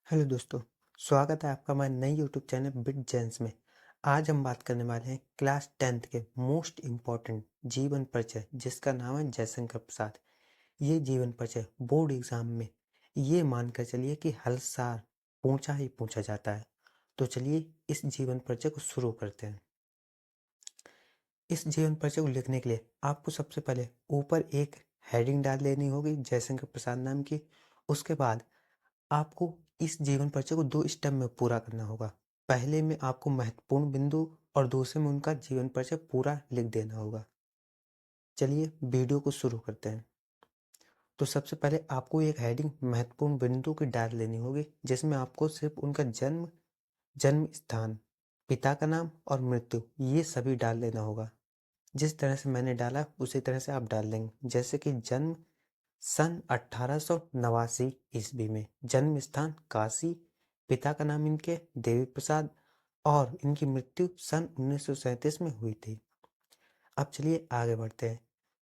Hello दोस्तों, स्वागत है आपका हमारे नए यूट्यूब चैनल बिट जेन्स में। आज हम बात करने वाले हैं क्लास 10th के मोस्ट इम्पॉर्टेंट जीवन परिचय, जिसका नाम है जयशंकर प्रसाद। ये जीवन परिचय बोर्ड एग्जाम में ये मानकर चलिए कि हर साल पूछा ही पूछा जाता है। तो चलिए इस जीवन परिचय को शुरू करते हैं। इस जीवन परिचय को लिखने के लिए आपको सबसे पहले ऊपर एक हेडिंग डाल लेनी होगी जयशंकर प्रसाद नाम की। उसके बाद आपको इस जीवन परिचय को 2 स्टेप में पूरा करना होगा। पहले में आपको महत्वपूर्ण बिंदु और दूसरे में उनका जीवन परिचय पूरा लिख देना होगा। चलिए वीडियो को शुरू करते हैं। तो सबसे पहले आपको एक हेडिंग महत्वपूर्ण बिंदु की डाल लेनी होगी, जिसमें आपको सिर्फ उनका जन्म, जन्म स्थान, पिता का नाम और मृत्यु ये सभी डाल लेना होगा। जिस तरह से मैंने डाला उसी तरह से आप डाल देंगे। जैसे कि जन्म सन 1889 ईस्वी में, जन्म स्थान काशी, पिता का नाम इनके देवी प्रसाद और इनकी मृत्यु सन 1937 में हुई थी। अब चलिए आगे बढ़ते हैं।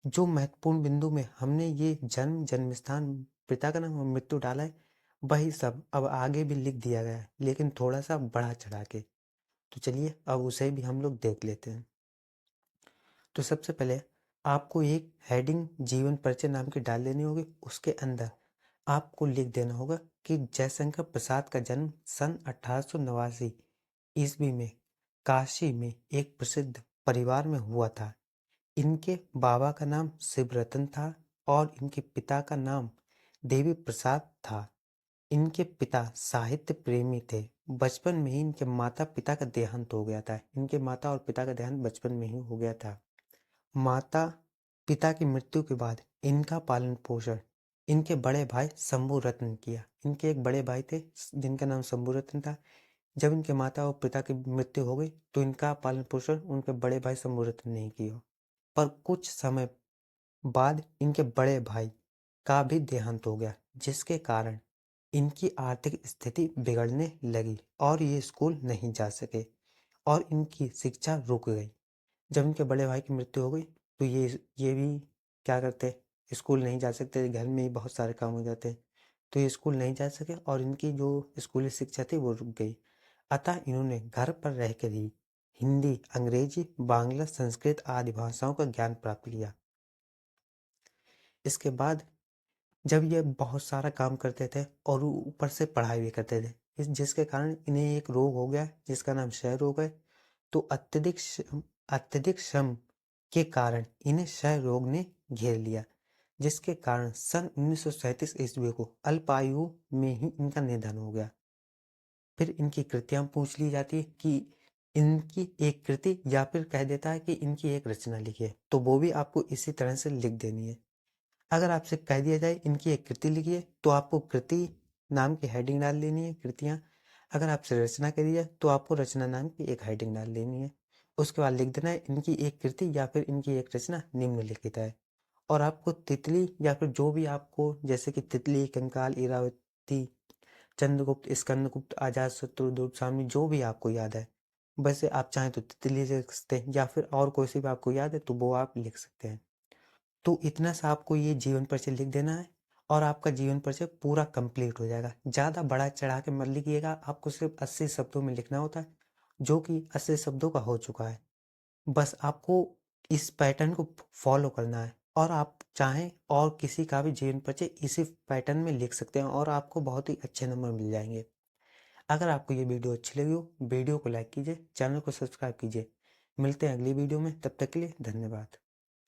जो महत्वपूर्ण बिंदु में हमने ये जन्म, जन्म स्थान, पिता का नाम और मृत्यु डाला है, वही सब अब आगे भी लिख दिया गया है, लेकिन थोड़ा सा बढ़ा चढ़ा के। तो चलिए अब उसे भी हम लोग देख लेते हैं। तो सबसे पहले आपको एक हेडिंग जीवन परिचय नाम की डाल लेनी होगी। उसके अंदर आपको लिख देना होगा कि जयशंकर प्रसाद का जन्म सन 1889 ईस्वी में काशी में एक प्रसिद्ध परिवार में हुआ था। इनके बाबा का नाम शिवरतन था और इनके पिता का नाम देवी प्रसाद था। इनके पिता साहित्य प्रेमी थे। बचपन में ही इनके माता पिता का देहांत हो गया था। इनके माता और पिता का देहांत बचपन में ही हो गया था। माता पिता की मृत्यु के बाद इनका पालन पोषण इनके बड़े भाई शंभू रत्न ने किया। इनके एक बड़े भाई थे जिनका नाम शंभू रत्न था। जब इनके माता और पिता की मृत्यु हो गई तो इनका पालन पोषण उनके बड़े भाई शंभू रत्न ने ही किया। पर कुछ समय बाद इनके बड़े भाई का भी देहांत हो गया, जिसके कारण इनकी आर्थिक स्थिति बिगड़ने लगी और ये स्कूल नहीं जा सके और इनकी शिक्षा रुक गई। जब इनके बड़े भाई की मृत्यु हो गई तो ये भी क्या करते, स्कूल नहीं जा सकते, घर में ही बहुत सारे काम हो जाते। तो ये स्कूल नहीं जा सके और इनकी जो स्कूली शिक्षा थी वो रुक गई। अतः इन्होंने घर पर रहकर ही हिंदी, अंग्रेजी, बांग्ला, संस्कृत आदि भाषाओं का ज्ञान प्राप्त किया। इसके बाद जब ये बहुत सारा काम करते थे और ऊपर से पढ़ाई भी करते थे, जिसके कारण इन्हें एक रोग हो गया जिसका नाम क्षय रोग है। तो अत्यधिक श्रम के कारण इन्हें क्षय रोग ने घेर लिया, जिसके कारण सन 1937 ईस्वी को अल्पायु में ही इनका निधन हो गया। फिर इनकी कृतियां पूछ ली जाती है कि इनकी एक कृति, या फिर कह देता है कि इनकी एक रचना लिखिए, तो वो भी आपको इसी तरह से लिख देनी है। अगर आपसे कह दिया जाए इनकी एक कृति लिखिए, तो आपको कृति नाम की हेडिंग डाल लेनी है, कृतियां। अगर आपसे रचना कह दी जाए तो आपको रचना नाम की एक हेडिंग डाल लेनी है। उसके बाद लिख देना है इनकी एक कृति या फिर इनकी एक रचना निम्नलिखित है। और आपको तितली या फिर जो भी आपको, जैसे कि तितली, कंकाल, इरावती, चंद्रगुप्त, स्कंदगुप्त, अजातशत्रु, दुर्गस्वामी, जो भी आपको याद है, वैसे आप चाहें तो तितली लिख सकते हैं या फिर और कोई सी भी आपको याद है तो वो आप लिख सकते हैं। तो इतना सा आपको ये जीवन परिचय लिख देना है और आपका जीवन परिचय पूरा कंप्लीट हो जाएगा। ज़्यादा बड़ा चढ़ा के मत लिखिएगा, आपको सिर्फ 80 शब्दों में लिखना होता है, जो कि 80 शब्दों का हो चुका है। बस आपको इस पैटर्न को फॉलो करना है और आप चाहें और किसी का भी जीवन परिचय इसी पैटर्न में लिख सकते हैं और आपको बहुत ही अच्छे नंबर मिल जाएंगे। अगर आपको ये वीडियो अच्छी लगी हो, वीडियो को लाइक कीजिए, चैनल को सब्सक्राइब कीजिए। मिलते हैं अगली वीडियो में, तब तक के लिए धन्यवाद।